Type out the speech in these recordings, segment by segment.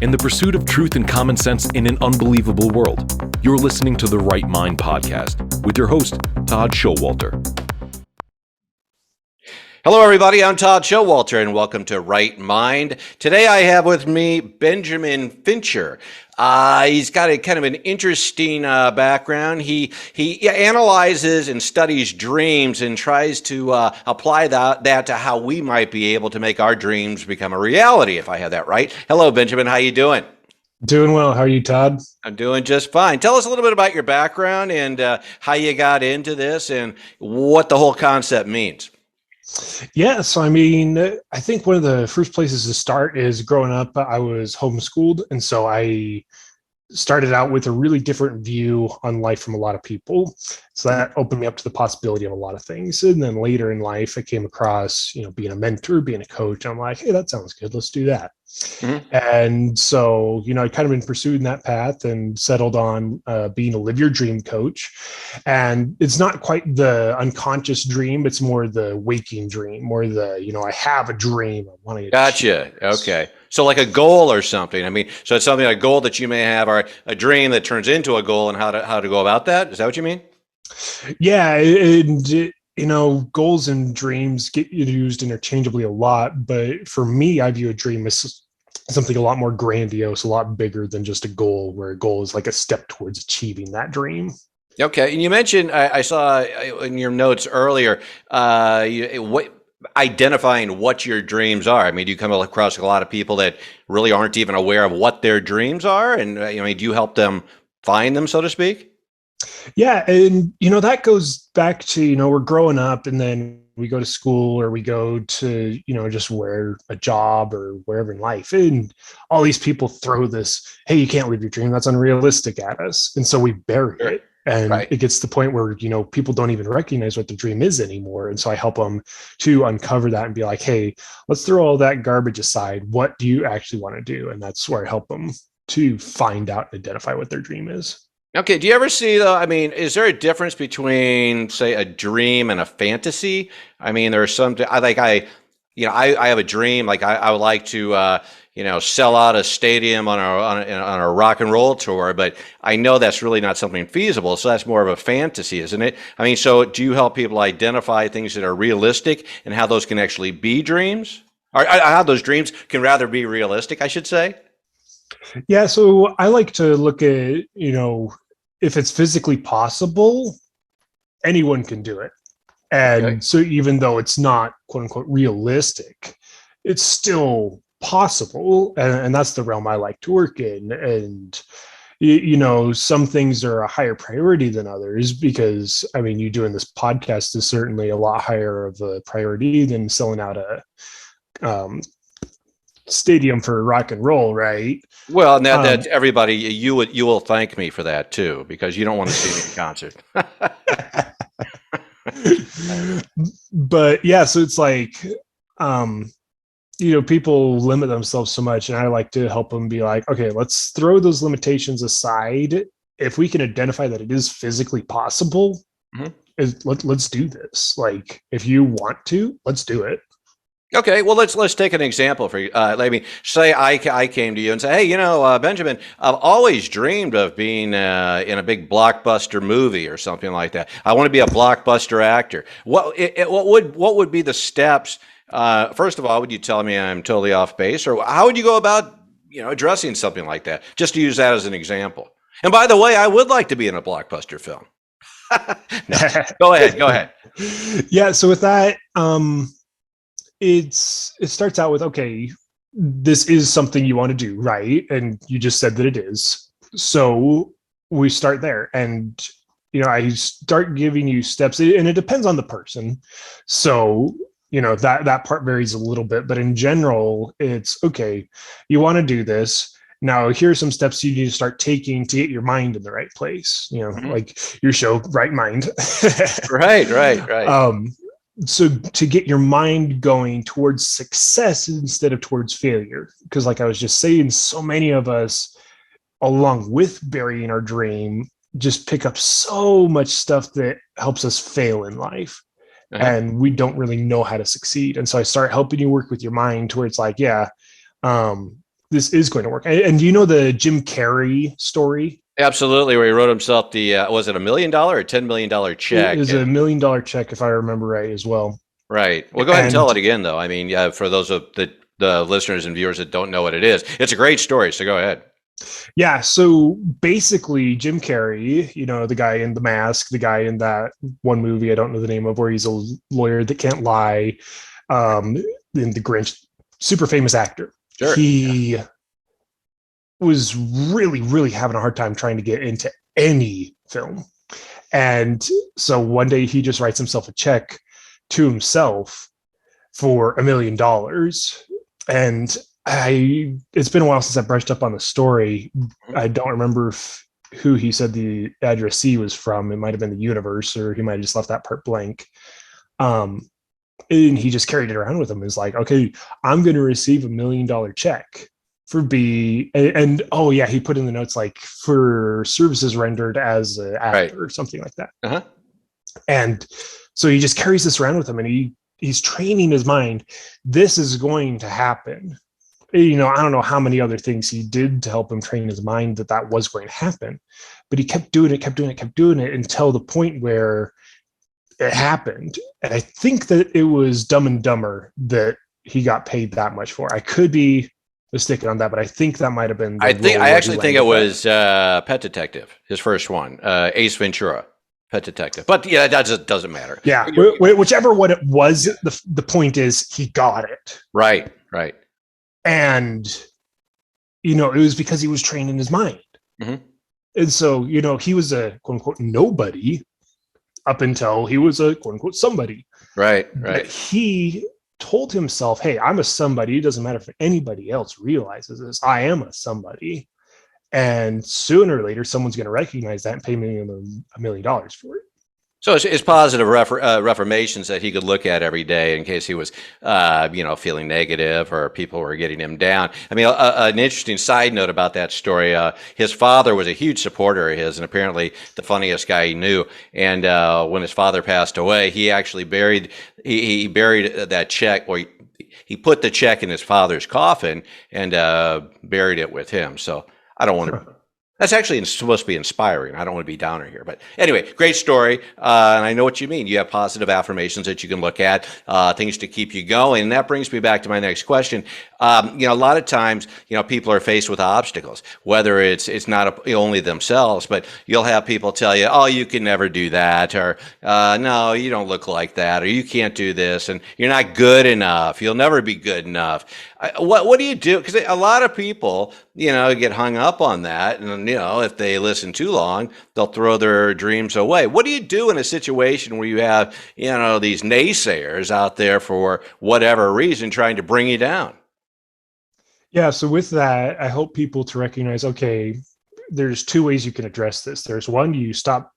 and the pursuit of truth and common sense in an unbelievable world. You're listening to the Right Mind Podcast with your host, Todd Showalter. Hello, everybody. I'm Todd Showalter, and welcome to Right Mind. Today, I have with me Benjamin Fincher. He's got a kind of an interesting background. He analyzes and studies dreams and tries to apply that to how we might be able to make our dreams become a reality, if I have that right. Hello, Benjamin. How you doing? Doing well. How are you, Todd? I'm doing just fine. Tell us a little bit about your background and how you got into this and what the whole concept means. Yeah, so I think one of the first places to start is growing up, I was homeschooled. And so I started out with a really different view on life from a lot of people. So that opened me up to the possibility of a lot of things. And then later in life, I came across, being a mentor, being a coach. I'm like, hey, that sounds good. Let's do that. Mm-hmm. And so, I kind of been pursuing that path and settled on being a live your dream coach. And it's not quite the unconscious dream. It's more the waking dream, more the, I have a dream. I want to Gotcha. Okay. So like a goal or something. So it's something, a goal that you may have or a dream that turns into a goal and how to go about that. Is that what you mean? Yeah. And goals and dreams get used interchangeably a lot, but for me, I view a dream as something a lot more grandiose, a lot bigger than just a goal, where a goal is like a step towards achieving that dream. Okay. And you mentioned, I saw in your notes earlier, identifying what your dreams are. Do you come across a lot of people that really aren't even aware of what their dreams are? And, do you help them find them, so to speak? Yeah. And, that goes back to, we're growing up and then we go to school or we go to, just where a job or wherever in life. And all these people throw this, hey, you can't live your dream. That's unrealistic at us. And so we bury it. And It gets to the point where, people don't even recognize what the dream is anymore. And so I help them to uncover that and be like, hey, let's throw all that garbage aside. What do you actually want to do? And that's where I help them to find out and identify what their dream is. Okay. Do you ever see though? Is there a difference between, say, a dream and a fantasy? There's something I have a dream. Like I would like to, sell out a stadium on a rock and roll tour, but I know that's really not something feasible. So that's more of a fantasy, isn't it? So do you help people identify things that are realistic and how those can actually be dreams, or how those dreams can rather be realistic, I should say? Yeah. So I like to look at, if it's physically possible, anyone can do it. And So even though it's not quote unquote realistic, it's still possible. And that's the realm I like to work in. And, some things are a higher priority than others because, you doing this podcast is certainly a lot higher of a priority than selling out a stadium for rock and roll, right? Well, now that everybody, you will thank me for that too, because you don't want to see me in concert. But yeah, so it's like, people limit themselves so much, and I like to help them be like, okay, let's throw those limitations aside. If we can identify that it is physically possible, let's do this. Like, if you want to, let's do it. Okay, well, let's take an example for you. Say I came to you and say, hey, Benjamin, I've always dreamed of being in a big blockbuster movie or something like that. I want to be a blockbuster actor. What would be the steps? First of all, would you tell me I'm totally off base, or how would you go about addressing something like that? Just to use that as an example. And by the way, I would like to be in a blockbuster film. No, go ahead. Yeah. So with that, it starts out with, okay, this is something you want to do, right? And you just said that it is. So we start there. And, I start giving you steps, and it depends on the person. So, that part varies a little bit. But in general, it's, okay, you want to do this. Now, here are some steps you need to start taking to get your mind in the right place. Like your show, Right Mind. Right. So to get your mind going towards success instead of towards failure, because like I was just saying, so many of us, along with burying our dream, just pick up so much stuff that helps us fail in life. And we don't really know how to succeed. And so I start helping you work with your mind to where it's like, this is going to work. And do you know the Jim Carrey story? Absolutely, where he wrote himself the was it $1 million or $10 million check? It was $1 million check, if I remember right, as well. Right. Well, go ahead and tell it again, though. I mean, yeah, for those of the listeners and viewers that don't know what it is, it's a great story. So go ahead. Yeah. So basically, Jim Carrey, the guy in The Mask, the guy in that one movie I don't know the name of, where he's a lawyer that can't lie, in The Grinch, super famous actor. Sure. He was really, really having a hard time trying to get into any film. And so one day he just writes himself a check to himself for $1 million. And it's been a while since I brushed up on the story. I don't remember who he said the addressee was from. It might have been the Universe, or he might have just left that part blank. And he just carried it around with him. It's like, okay, I'm going to receive $1 million check for and oh yeah, he put in the notes like for services rendered as an actor or something like that. Uh-huh. And so he just carries this around with him, and he's training his mind. This is going to happen. I don't know how many other things he did to help him train his mind that was going to happen, but he kept doing it until the point where it happened. And I think that it was Dumb and Dumber that he got paid that much for. I could be mistaken on that, but I think that might have been. I actually think it was Pet Detective, his first one, Ace Ventura, Pet Detective. But yeah, that just doesn't matter. Yeah, whichever one it was, the point is he got it. Right. And it was because he was training his mind. Mm-hmm. And so he was a quote unquote nobody up until he was a quote unquote somebody. Right. But he told himself, hey, I'm a somebody. It doesn't matter if anybody else realizes this. I am a somebody. And sooner or later, someone's going to recognize that and pay me $1 million for it. So it's positive reformations that he could look at every day in case he was, feeling negative or people were getting him down. I mean, an interesting side note about that story, his father was a huge supporter of his and apparently the funniest guy he knew. And when his father passed away, he actually buried that check, or he put the check in his father's coffin and buried it with him. So I don't want to... That's actually supposed to be inspiring. I don't want to be downer here. But anyway, great story. And I know what you mean. You have positive affirmations that you can look at, things to keep you going. And that brings me back to my next question. A lot of times, people are faced with obstacles, whether it's not only themselves, but you'll have people tell you, oh, you can never do that, or no, you don't look like that, or you can't do this, and you're not good enough. You'll never be good enough. What do you do? Because a lot of people, get hung up on that. And, if they listen too long, they'll throw their dreams away. What do you do in a situation where you have, these naysayers out there for whatever reason trying to bring you down? Yeah. So with that, I hope people to recognize, okay, there's two ways you can address this. There's one, you stop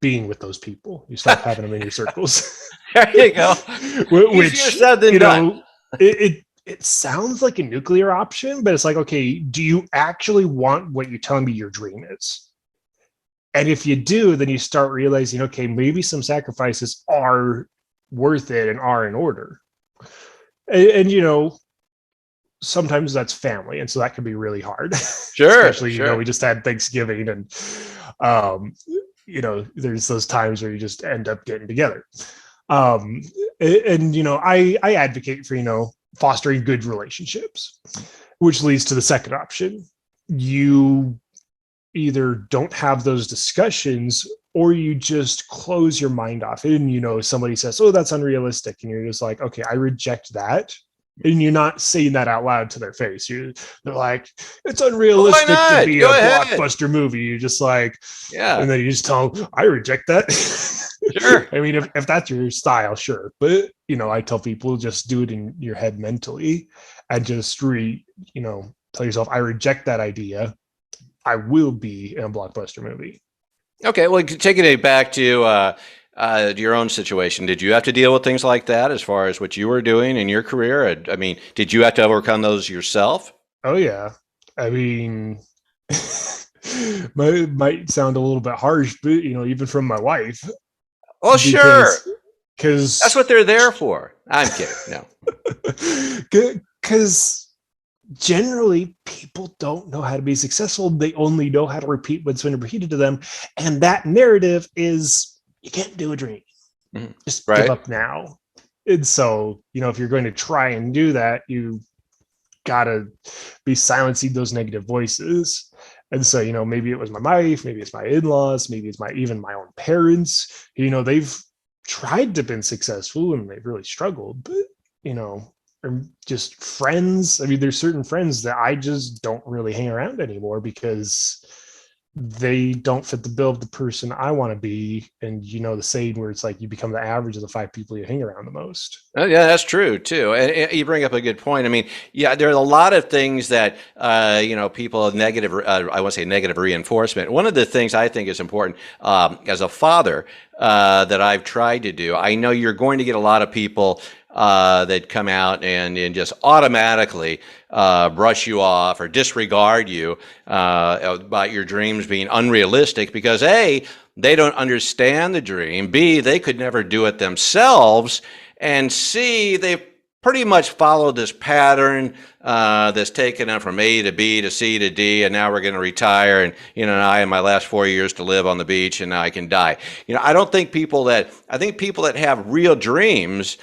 being with those people. You stop having them in your circles. There you go. Which, easier said than done. It sounds like a nuclear option, but it's like, okay, do you actually want what you're telling me your dream is? And if you do, then you start realizing, okay, maybe some sacrifices are worth it and are in order. And sometimes that's family. And so that can be really hard. Sure. Especially, we just had Thanksgiving and, there's those times where you just end up getting together. I advocate for, fostering good relationships, which leads to the second option. You either don't have those discussions or you just close your mind off. And, somebody says, oh, that's unrealistic. And you're just like, okay, I reject that. And you're not saying that out loud to their face. They're like, it's unrealistic to be a blockbuster movie. You're just like, yeah. And then you just tell them, I reject that. Sure. I mean, if that's your style, sure. But, I tell people just do it in your head mentally and just tell yourself, I reject that idea. I will be in a blockbuster movie. Okay. Well, taking it back to your own situation, did you have to deal with things like that as far as what you were doing in your career? I mean, did you have to overcome those yourself? Oh, yeah. I mean, might sound a little bit harsh, but, even from my wife. Oh, sure. Because that's what they're there for. I'm kidding. No. Because, generally people don't know how to be successful. They only know how to repeat what's been repeated to them. And that narrative is you can't do a dream. Just give Right. up now. And so, if you're going to try and do that, you gotta be silencing those negative voices. And so, maybe it was my wife, maybe it's my in-laws, maybe it's even my own parents. They've tried to been successful and they've really struggled, but or just friends. I mean, there's certain friends that I just don't really hang around anymore because they don't fit the bill of the person I want to be. And the saying where it's like you become the average of the 5 people you hang around the most. Yeah, that's true too. And you bring up a good point. I mean, yeah, there are a lot of things that people negative. I want to say negative reinforcement. One of the things I think is important as a father that I've tried to do. I know you're going to get a lot of people that come out and just automatically brush you off or disregard you about your dreams being unrealistic because A, they don't understand the dream, B, they could never do it themselves, and C, they've pretty much followed this pattern that's taken them from A to B to C to D, and now we're going to retire, and I have my last 4 years to live on the beach, and now I can die. I think people that have real dreams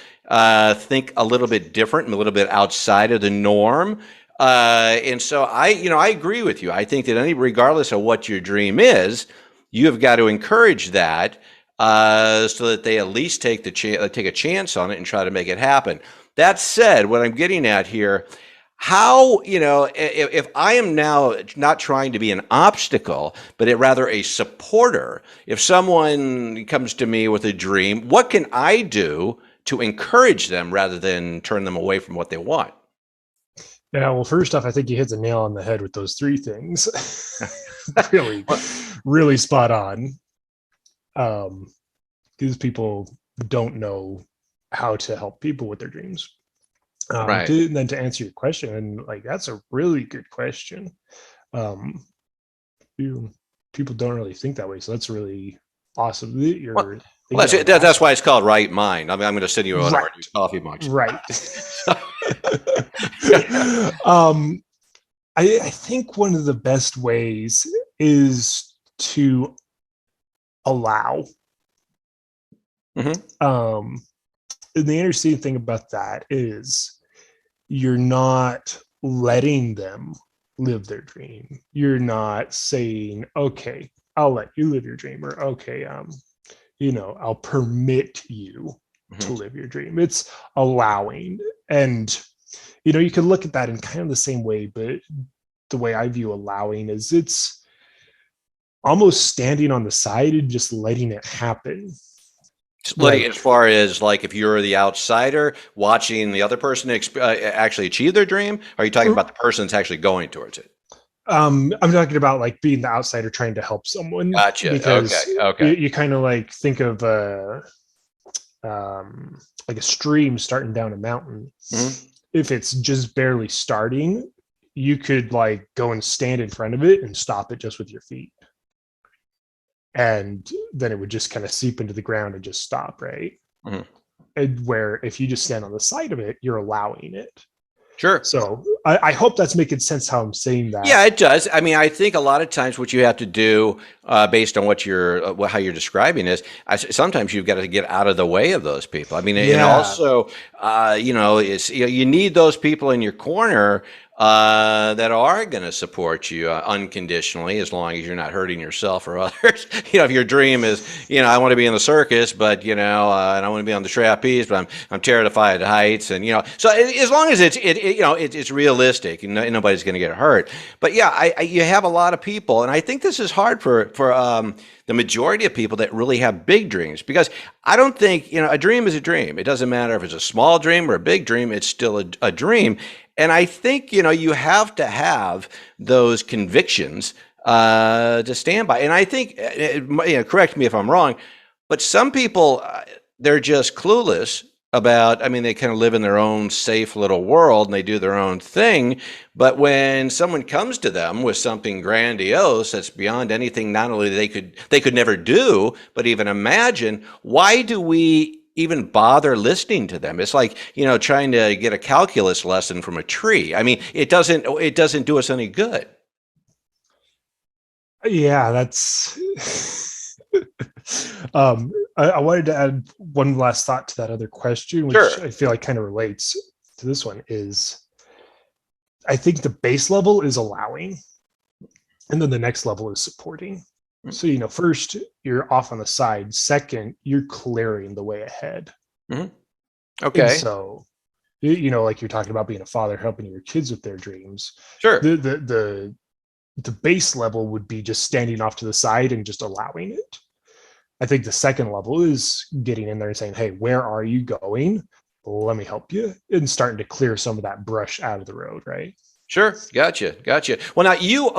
think a little bit different and a little bit outside of the norm. And so I agree with you. I think that regardless of what your dream is, you have got to encourage that so that they at least take a chance on it and try to make it happen. That said, what I'm getting at here, how, if I am now not trying to be an obstacle, but rather a supporter, if someone comes to me with a dream, what can I do to encourage them rather than turn them away from what they want? Yeah, well, first off, I think you hit the nail on the head with those 3 things. Really, really spot on. Because people don't know how to help people with their dreams. Right. And then to answer your question, and that's a really good question. People don't really think that way, so that's really awesome. That's why it's called Right Mind. I mean, I'm going to send you over to coffee much. Right. I think one of the best ways is to allow. Mm-hmm. And the interesting thing about that is you're not letting them live their dream. You're not saying, okay, I'll let you live your dream, or okay, I'll permit you to live your dream. It's allowing. And you can look at that in kind of the same way, but the way I view allowing is it's almost standing on the side and just letting it happen. As far as if you're the outsider watching the other person actually achieve their dream, are you talking about the person that's actually going towards it? I'm talking about being the outsider trying to help someone. Gotcha. Because okay. You kind of think of a stream starting down a mountain. Mm-hmm. If it's just barely starting, you could go and stand in front of it and stop it just with your feet. And then it would just kind of seep into the ground and just stop, right? Mm-hmm. And where if you just stand on the side of it, you're allowing it. Sure. So I hope that's making sense how I'm saying that. Yeah, it does. I mean, I think a lot of times what you have to do based on what how you're describing is sometimes you've got to get out of the way of those people. I mean, and also, you need those people in your corner that are going to support you unconditionally, as long as you're not hurting yourself or others. If your dream is, I want to be in the circus, but and I want to be on the trapeze, but I'm terrified of heights, and so as long as it's realistic, and nobody's going to get hurt. But yeah, you have a lot of people, and I think this is hard for the majority of people that really have big dreams, because I don't think a dream is a dream. It doesn't matter if it's a small dream or a big dream; it's still a dream. And I think, you have to have those convictions to stand by. And I think, correct me if I'm wrong, but some people, they're just clueless about, they kind of live in their own safe little world and they do their own thing. But when someone comes to them with something grandiose that's beyond anything not only they could never do, but even imagine, why do we even bother listening to them. It's like, trying to get a calculus lesson from a tree. I mean, it doesn't do us any good. Yeah, that's I wanted to add one last thought to that other question, which Sure. I feel like kind of relates to this one is I think the base level is allowing, and then the next level is supporting. So, first you're off on the side. Second, you're clearing the way ahead. Mhm. And Okay. so, like you're talking about being a father, helping your kids with their dreams. Sure. The base level would be just standing off to the side and just allowing it. I think the second level is getting in there and saying, "Hey, where are you going? Let me help you," and starting to clear some of that brush out of the road, right? Sure. Gotcha. Well, now you're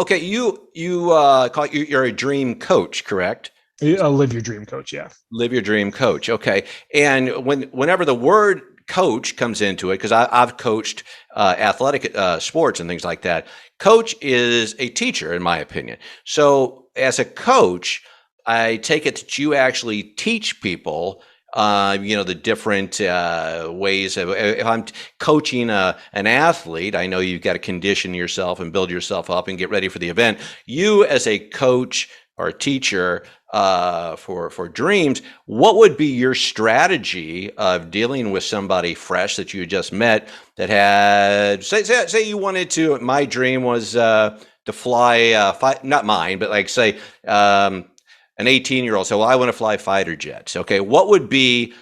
a dream coach, correct? Live your dream, coach. Yeah. Live your dream coach. Okay. And whenever the word coach comes into it, because I've coached athletic sports and things like that, coach is a teacher, in my opinion. So as a coach, I take it that you actually teach people, the different ways of, if I'm coaching an athlete, I know you've got to condition yourself and build yourself up and get ready for the event. You as a coach or a teacher for dreams, what would be your strategy of dealing with somebody fresh that you just met that had, say you wanted to, my dream was to fly, not mine, but like say, an 18-year-old said, well, I want to fly fighter jets. Okay. What would be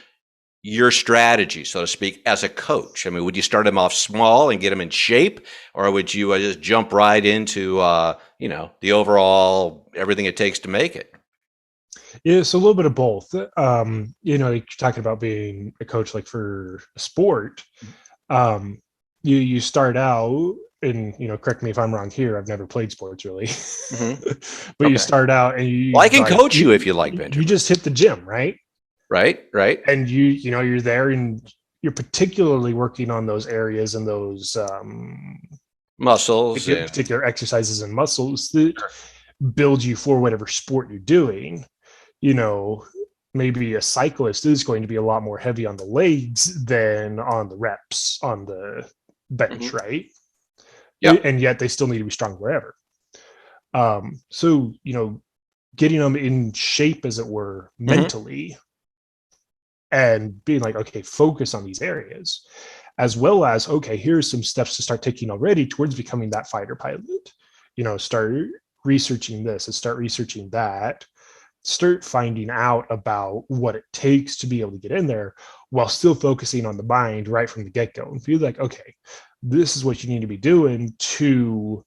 your strategy, so to speak, as a coach? I mean, would you start them off small and get them in shape, or would you just jump right into, the overall, everything it takes to make it? Yeah, so a little bit of both. You're talking about being a coach like for a sport. You start out, and correct me if I'm wrong here. I've never played sports really, Hmm. but you Okay. start out and Well, I you can like coach you if you like, you Benjamin. just hit the gym, right? Right. And you're there and you're particularly working on those areas and those Muscles and particular exercises and muscles that build you for whatever sport you're doing. you know, Maybe a cyclist is going to be a lot more heavy on the legs than on the reps on the bench, mhm. right? Yep. And yet they still need to be strong wherever. So, getting them in shape, as it were, Hmm. mentally, and being like, okay, focus on these areas, as well as, okay, here's some steps to start taking already towards becoming that fighter pilot. Start researching this and start researching that, start finding out about what it takes to be able to get in there while still focusing on the mind right from the get-go and feel like, okay, this is what you need to be doing to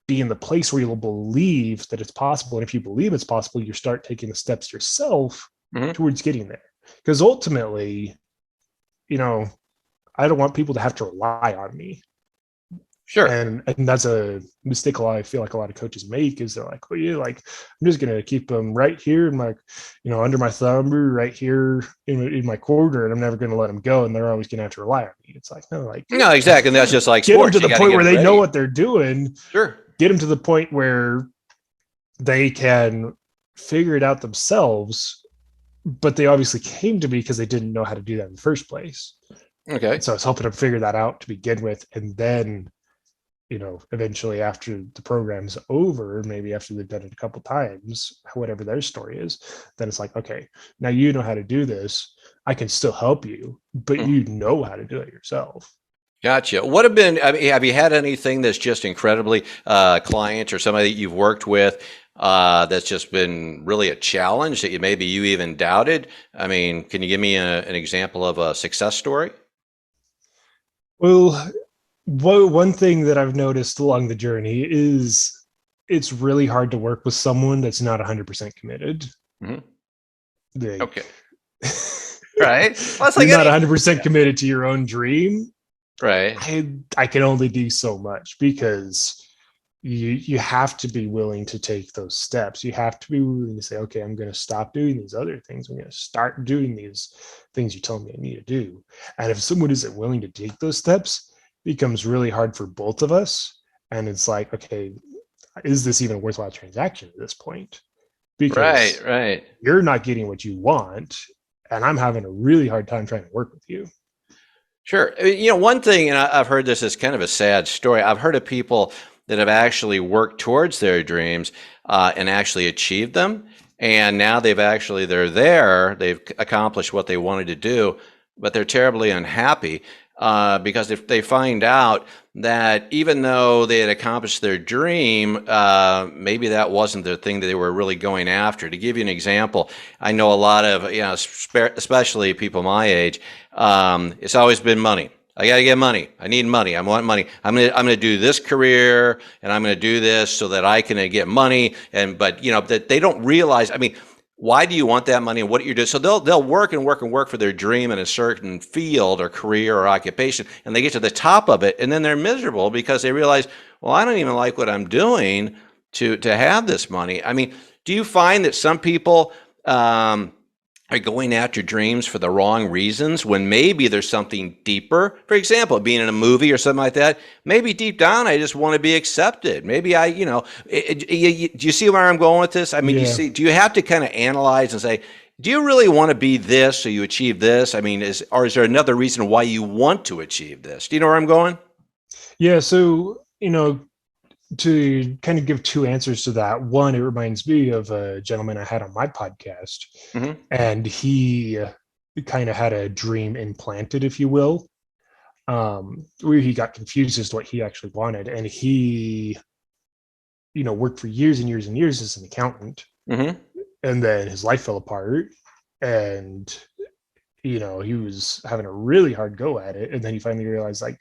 be in the place where you'll believe that it's possible. And if you believe it's possible, you start taking the steps yourself Hmm. towards getting there. Because ultimately, you know, I don't want people to have to rely on me. Sure. And that's a mistake I feel like a lot of coaches make is they're like, well, yeah, like I'm just gonna keep them right here in my, under my thumb or right here in my quarter, and I'm never gonna let them go, and they're always gonna have to rely on me. It's like, no, like No, exactly. And that's just like get them to sports. You the got to point get where them they know ready. what they're doing. Sure. Get them to the point where they can figure it out themselves, but they obviously came to me because they didn't know how to do that in the first place. Okay. So I was helping them figure that out to begin with, and then eventually after the program's over, maybe after they've done it a couple times, whatever their story is, then it's like, okay, now you know how to do this. I can still help you, but Mhm. you know how to do it yourself. Gotcha. What have been, I mean, have you had anything that's just incredibly clients or somebody that you've worked with that's just been really a challenge that maybe you even doubted? I mean, can you give me an example of a success story? Well, one thing that I've noticed along the journey is it's really hard to work with someone that's not 100% committed. Hmm. Like, Okay. Right. Well, it's you're like not anything. 100% committed to your own dream. Right. I can only do so much because you have to be willing to take those steps. You have to be willing to say, okay, I'm going to stop doing these other things. I'm going to start doing these things you tell me I need to do. And if someone isn't willing to take those steps, it becomes really hard for both of us. And it's like, okay, is this even a worthwhile transaction at this point? Because Right. you're not getting what you want, and I'm having a really hard time trying to work with you. Sure. One thing, and I've heard this is kind of a sad story. I've heard of people that have actually worked towards their dreams and actually achieved them. And now they're there, they've accomplished what they wanted to do, but they're terribly unhappy because if they find out that even though they had accomplished their dream, maybe that wasn't the thing that they were really going after. To give you an example, I know a lot of, especially people my age, it's always been money. I got to get money. I need money. I want money. I'm gonna do this career, and I'm gonna do this so that I can get money. But that they don't realize. I mean, why do you want that money, and what you're doing? So they'll work and work and work for their dream in a certain field or career or occupation, and they get to the top of it, and then they're miserable because they realize, well, I don't even like what I'm doing to have this money. I mean, do you find that some people are going after dreams for the wrong reasons when maybe there's something deeper? For example, being in a movie or something like that, maybe deep down I just want to be accepted. Maybe do you see where I'm going with this? I mean, Yeah. do you have to kind of analyze and say, do you really want to be this so you achieve this? I mean, is there another reason why you want to achieve this? Do you know where I'm going? Yeah. So, to kind of give two answers to that. One, it reminds me of a gentleman I had on my podcast, Mm-hmm. and he kind of had a dream implanted, if you will, where he got confused as to what he actually wanted. And he, worked for years and years and years as an accountant. Mm-hmm. And then his life fell apart, and, he was having a really hard go at it. And then he finally realized, like,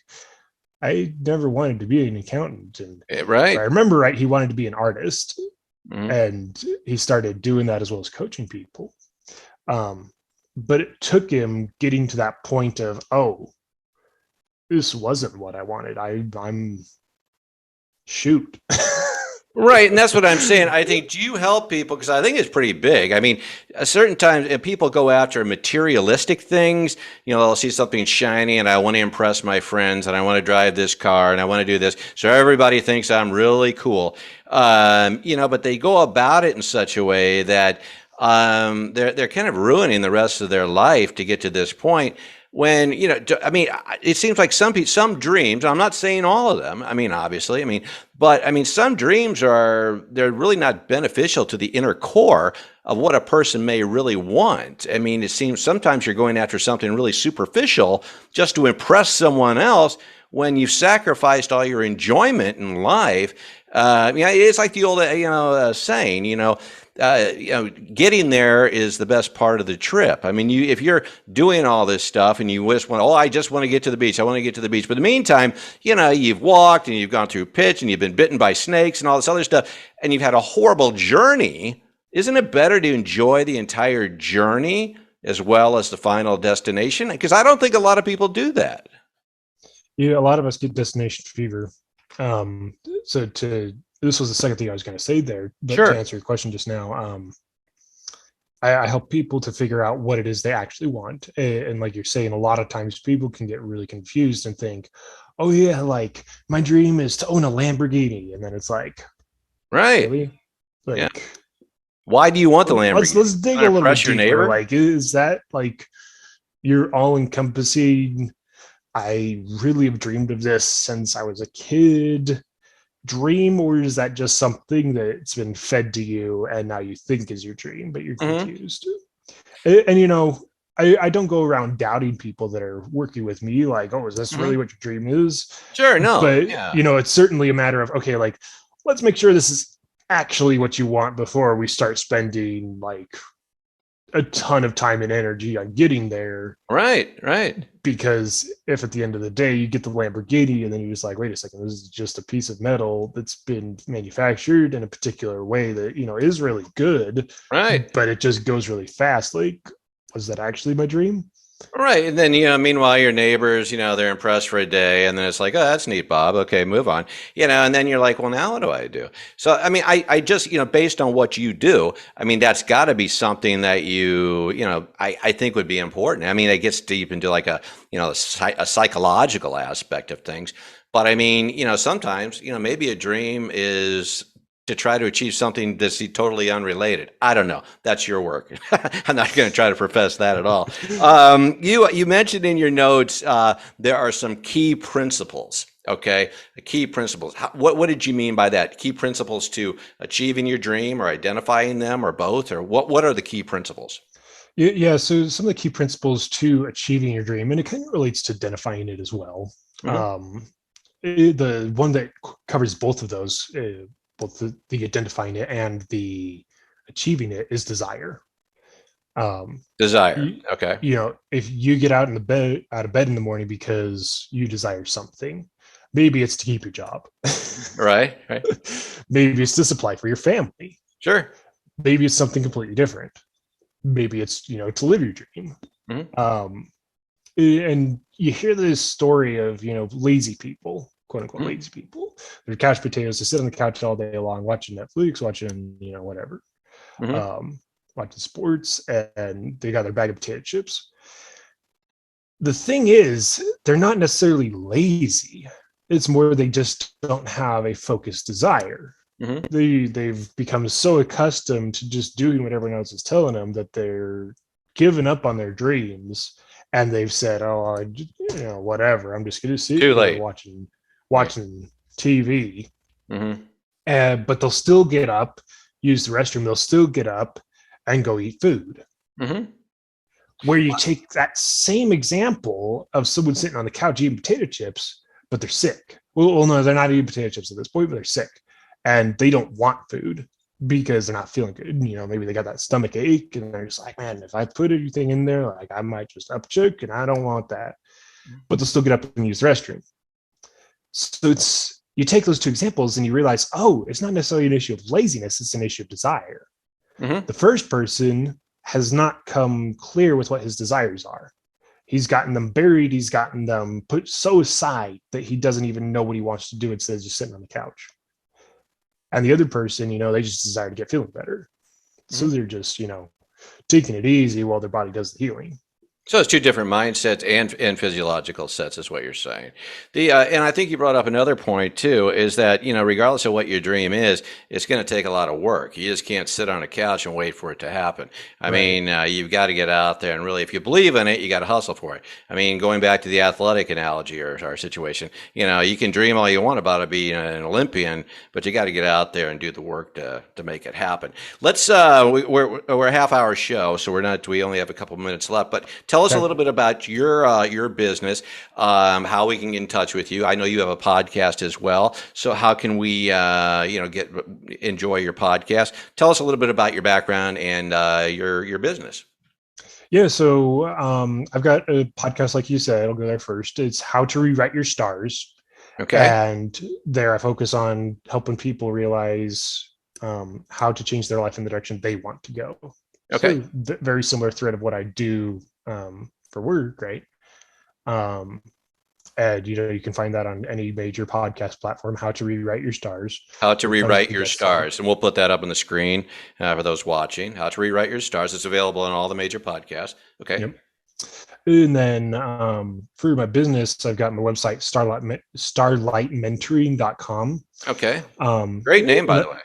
I never wanted to be an accountant. And Right. if I remember right, he wanted to be an artist, Mm-hmm. and he started doing that as well as coaching people. But it took him getting to that point of, oh, this wasn't what I wanted. I'm shoot. Right, and that's what I'm saying. I think, do you help people? Because I think it's pretty big. I mean, a certain times people go after materialistic things. They'll see something shiny, and I want to impress my friends, and I want to drive this car, and I want to do this, so everybody thinks I'm really cool. But they go about it in such a way that they're kind of ruining the rest of their life to get to this point. When, I mean, it seems like some dreams, I'm not saying all of them, I mean, obviously, but some dreams they're really not beneficial to the inner core of what a person may really want. I mean, it seems sometimes you're going after something really superficial just to impress someone else when you've sacrificed all your enjoyment in life. It's like the old, saying, getting there is the best part of the trip. I mean, if you're doing all this stuff and you just want, I just want to get to the beach. I want to get to the beach. But in the meantime, you've walked and you've gone through pitch and you've been bitten by snakes and all this other stuff, and you've had a horrible journey. Isn't it better to enjoy the entire journey as well as the final destination? Because I don't think a lot of people do that. Yeah, a lot of us get destination fever. This was the second thing I was going to say there, but Sure. to answer your question just now, I help people to figure out what it is they actually want. And like you're saying, a lot of times people can get really confused and think, oh yeah, like my dream is to own a Lamborghini. And then it's like, Right. really? Like, Yeah. Why do you want the Lamborghini? let's dig a Wanna little bit impress your deeper. neighbor? Like, is that like you're all encompassing, I really have dreamed of this since I was a kid dream, or is that just something that's been fed to you and now you think is your dream, but you're confused? And I don't go around doubting people that are working with me, like, oh, is this really what your dream is? Sure, no. But yeah. it's certainly a matter of, okay, like, let's make sure this is actually what you want before we start spending like a ton of time and energy on getting there. Right. Because if at the end of the day you get the Lamborghini and then you're just like, wait a second, this is just a piece of metal that's been manufactured in a particular way that is really good, Right. but it just goes really fast. Like, was that actually my dream? Right. And then, meanwhile, your neighbors, they're impressed for a day. And then it's like, oh, that's neat, Bob. Okay, move on. And then you're like, well, now what do I do? So, I just, based on what you do, that's got to be something that I think would be important. It gets deep into like a psychological aspect of things. But sometimes, maybe a dream is to try to achieve something that's totally unrelated. I don't know. That's your work. I'm not going to try to profess that at all. You mentioned in your notes there are some key principles. Okay, key principles. What did you mean by that? Key principles to achieving your dream, or identifying them, or both, or what are the key principles? Yeah, so some of the key principles to achieving your dream, and it kind of relates to identifying it as well. Mhm. The one that covers both of those, both the identifying it and the achieving it, is desire. Um, Desire. you, Okay. if you get out of bed in the morning because you desire something, maybe it's to keep your job. Right. Right. Maybe it's to supply for your family. Sure. Maybe it's something completely different. Maybe it's to live your dream. Mhm. And you hear this story of lazy people, quote unquote Mhm. lazy people. They're couch potatoes. They sit on the couch all day long watching Netflix, watching whatever, Mhm. um, watching sports, and they got their bag of potato chips. The thing is, they're not necessarily lazy. It's more they just don't have a focused desire. Mhm. They've become so accustomed to just doing what everyone else is telling them that they're giving up on their dreams, and they've said, "Oh, whatever. I'm just going to sit Too here late. watching Right. TV." Mhm. But they'll still get up, use the restroom. They'll still get up and go eat food. Mhm. Where you take that same example of someone sitting on the couch eating potato chips, but they're sick. Well, no, they're not eating potato chips at this point, but they're sick, and they don't want food because they're not feeling good. Maybe they got that stomach ache, and they're just like, man, if I put anything in there, like I might just upchuck, and I don't want that. But they'll still get up and use the restroom. So you take those two examples and you realize, oh, it's not necessarily an issue of laziness; it's an issue of desire. Mhm. The first person has not come clear with what his desires are. He's gotten them buried. He's gotten them put so aside that he doesn't even know what he wants to do instead of just sitting on the couch. And the other person, they just desire to get feeling better. So Mhm. they're just, taking it easy while their body does the healing. So it's two different mindsets and physiological sets, is what you're saying. And I think you brought up another point too, is that regardless of what your dream is, it's going to take a lot of work. You just can't sit on a couch and wait for it to happen. I Right. mean, you've got to get out there and really, if you believe in it, you got to hustle for it. I mean, going back to the athletic analogy or our situation, you can dream all you want about it being an Olympian, but you got to get out there and do the work to make it happen. Let's we're a half hour show, so we only have a couple minutes left, but tell us a little bit about your business, how we can get in touch with you. I know you have a podcast as well, so how can we enjoy your podcast? Tell us a little bit about your background and your business. Yeah. So I've got a podcast, like you said, I'll go there first. It's How to Rewrite Your Stars. Okay. And there I focus on helping people realize how to change their life in the direction they want to go. Okay. So very similar thread of what I do for work, right? And you can find that on any major podcast platform. How to Rewrite Your Stars. How to Rewrite Your Get started. Stars, and we'll put that up on the screen for those watching. How to Rewrite Your Stars. It's available on all the major podcasts. Okay. Yep. And then for my business, I've got my website, starlightmentoring.com. Okay. Great name, by the way.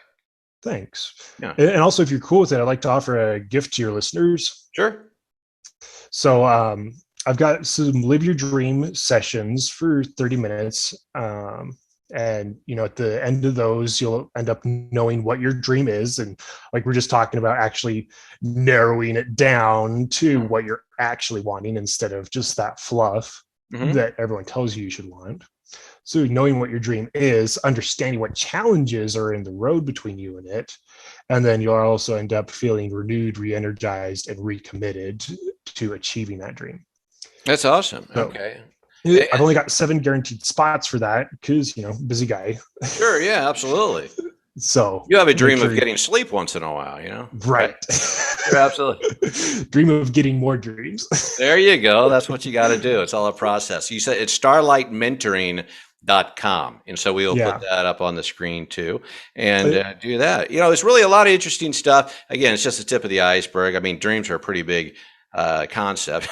Thanks. Yeah. And also, if you're cool with it, I'd like to offer a gift to your listeners. Sure. So I've got some Live Your Dream sessions for 30 minutes. And at the end of those, you'll end up knowing what your dream is. And like we're just talking about, actually narrowing it down to what you're actually wanting instead of just that fluff that everyone tells you should want. So knowing what your dream is, understanding what challenges are in the road between you and it, and then you'll also end up feeling renewed, re-energized, and recommitted to achieving that dream. That's awesome. So, okay. I've only got 7 guaranteed spots for that because, busy guy. Sure. Yeah, absolutely. So you have a dream of getting sleep once in a while, Right. Sure, absolutely. Dream of getting more dreams. There you go. That's what you got to do. It's all a process. You said it's starlightmentoring.com. And so we'll put that up on the screen too and do that. It's really a lot of interesting stuff. Again, it's just the tip of the iceberg. I mean, dreams are a pretty big concept.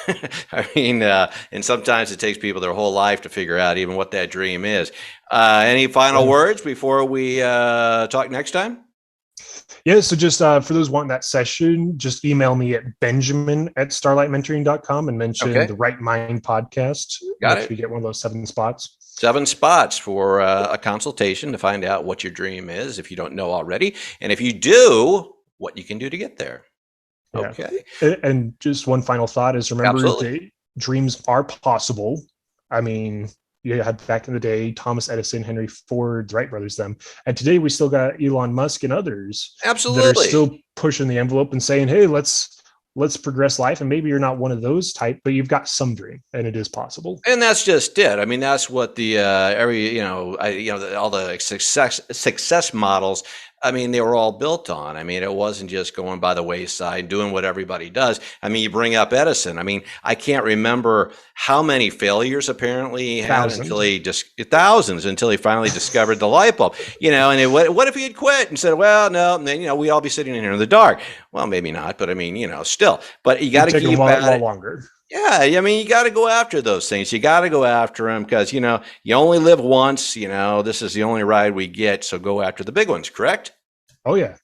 I mean, and sometimes it takes people their whole life to figure out even what that dream is. Any final words before we talk next time? Yeah, so just for those wanting that session, just email me at benjamin@starlightmentoring.com and mention the Right Mind podcast. Got it. You get one of those 7 spots. 7 spots for a consultation to find out what your dream is if you don't know already. And if you do, what you can do to get there. Yeah. Okay. And just one final thought is remember that dreams are possible. I mean, you had back in the day, Thomas Edison, Henry Ford, the Wright brothers, them. And today we still got Elon Musk and others that are still pushing the envelope and saying, hey, let's progress life. And maybe you're not one of those type, but you've got some dream and it is possible. And that's just it. I mean, that's what the all the success models, I mean, they were all built on. I mean, it wasn't just going by the wayside, doing what everybody does. I mean, you bring up Edison. I mean, I can't remember how many failures apparently he had until he finally discovered the light bulb. And what if he had quit and said, well, no, and then, we'd all be sitting in here in the dark. Well, maybe not, but I mean, still. But you got to keep at it. Longer. Yeah, I mean, you got to go after those things. You got to go after them because, you only live once. This is the only ride we get. So go after the big ones, correct? Oh, yeah.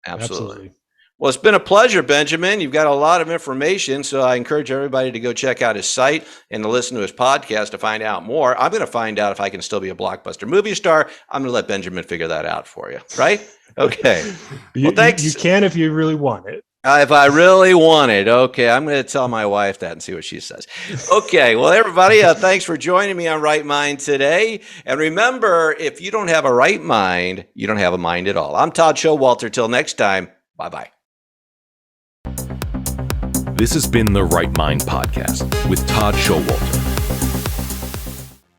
Absolutely. Well, it's been a pleasure, Benjamin. You've got a lot of information. So I encourage everybody to go check out his site and to listen to his podcast to find out more. I'm going to find out if I can still be a blockbuster movie star. I'm going to let Benjamin figure that out for you. Right? Okay. Well, thanks. You can if you really want it. If I really want it. Okay, I'm going to tell my wife that and see what she says. Okay, well, everybody, thanks for joining me on Right Mind today. And remember, if you don't have a right mind, you don't have a mind at all. I'm Todd Showalter. Till next time, bye-bye. This has been the Right Mind Podcast with Todd Showalter.